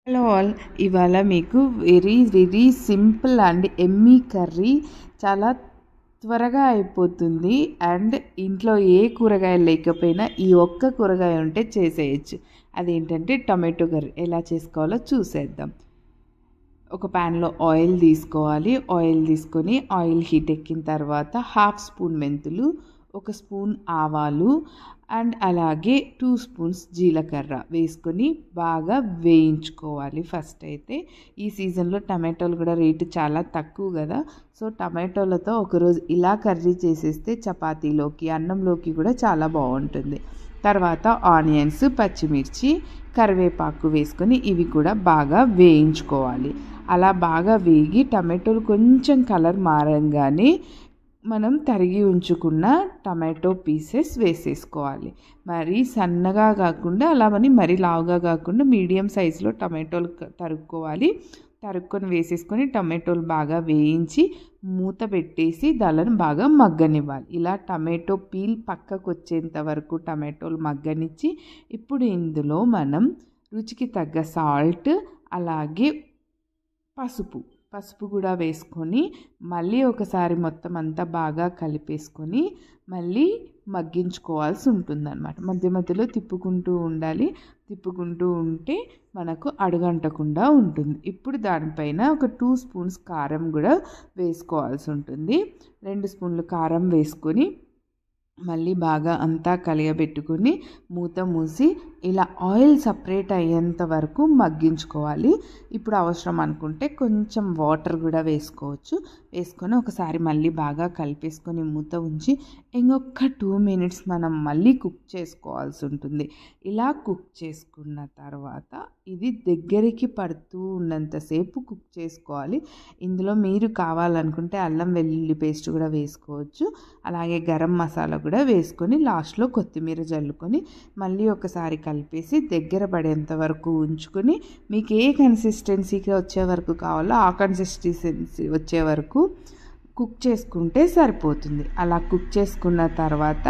Hello all, ఇవాళ మీకు very simple and Emmy curry చాలా త్వరగా అయిపోతుంది. అండ్ ఇంట్లో ఏ కూరగాయలు లేకపోయినా ఈ ఒక్క కూరగాయ ఉంటే చేసేయచ్చు. అదేంటంటే టమాటో కర్రీ. ఎలా చేసుకోవాలో చూసేద్దాం. ఒక ప్యాన్లో ఆయిల్ తీసుకోవాలి. ఆయిల్ తీసుకొని ఆయిల్ హీట్ ఎక్కిన తర్వాత 1/2 స్పూన్ మెంతులు, 1 స్పూన్ ఆవాలు అండ్ అలాగే 2 స్పూన్స్ జీలకర్ర వేసుకొని బాగా వేయించుకోవాలి. ఫస్ట్ అయితే ఈ సీజన్లో టమాటోలు కూడా రేటు చాలా తక్కువ కదా, సో టమాటోలతో ఒకరోజు ఇలా కర్రీ చేసేస్తే చపాతీలోకి అన్నంలోకి కూడా చాలా బాగుంటుంది. తర్వాత ఆనియన్స్, పచ్చిమిర్చి, కరివేపాకు వేసుకొని ఇవి కూడా బాగా వేయించుకోవాలి. అలా బాగా వేగి టమాటోలు కొంచెం కలర్ మారంగానే మనం తరిగి ఉంచుకున్న టమాటో పీసెస్ వేసేసుకోవాలి. మరి సన్నగా కాకుండా అలాగని మరీ లావుగా కాకుండా మీడియం సైజులో టమాటోలు తరుక్కొని వేసేసుకొని టమాటోలు బాగా వేయించి మూత పెట్టేసి దానిని బాగా మగ్గనివ్వాలి. ఇలా టమాటో పీల్ పక్కకు వచ్చేంత వరకు టమాటోలు మగ్గనిచ్చి ఇప్పుడు ఇందులో మనం రుచికి తగ్గ సాల్ట్ అలాగే పసుపు కూడా వేసుకొని మళ్ళీ ఒకసారి మొత్తం అంతా బాగా కలిపేసుకొని మళ్ళీ మగ్గించుకోవాల్సి ఉంటుందన్నమాట. మధ్య మధ్యలో తిప్పుకుంటూ ఉంటే మనకు అడుగంటకుండా ఉంటుంది. ఇప్పుడు దానిపైన ఒక 2 స్పూన్స్ కారం కూడా వేసుకోవాల్సి ఉంటుంది. 2 స్పూన్లు కారం వేసుకొని మళ్ళీ బాగా అంతా కలియబెట్టుకొని మూత మూసి ఇలా ఆయిల్ సపరేట్ అయ్యేంత వరకు మగ్గించుకోవాలి. ఇప్పుడు అవసరం అనుకుంటే కొంచెం వాటర్ కూడా వేసుకొని ఒకసారి మళ్ళీ బాగా కలిపేసుకొని మూత ఉంచి ఇంకొక 2 మినిట్స్ మనం మళ్ళీ కుక్ చేసుకోవాల్సి ఉంటుంది. ఇలా కుక్ చేసుకున్న తర్వాత ఇది దగ్గరికి పడుతూ ఉన్నంతసేపు కుక్ చేసుకోవాలి. ఇందులో మీరు కావాలనుకుంటే అల్లం వెల్లుల్లి పేస్ట్ కూడా వేసుకోవచ్చు. అలాగే గరం మసాలా కూడా వేసుకొని లాస్ట్లో కొత్తిమీర జల్లుకొని మళ్ళీ ఒకసారి కలిపేసి దగ్గర పడేంత వరకు ఉంచుకొని మీకు ఏ కన్సిస్టెన్సీకి వచ్చే వరకు కావాలో ఆ కన్సిస్టెన్సీ వచ్చే వరకు కుక్ చేసుకుంటే సరిపోతుంది. అలా కుక్ చేసుకున్న తర్వాత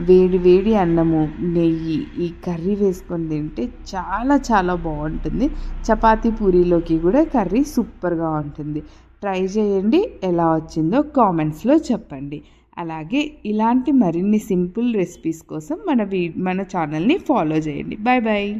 వేడి అన్నము, నెయ్యి ఈ కర్రీ వేసుకొని తింటే చాలా బాగుంటుంది. చపాతీ పూరీలోకి కూడా కర్రీ సూపర్గా ఉంటుంది. ట్రై చేయండి. ఎలా వచ్చిందో కామెంట్స్లో చెప్పండి. అలాగే ఇలాంటి మరిన్ని సింపుల్ రెసిపీస్ కోసం మన ఛానల్ని ఫాలో చేయండి. బాయ్.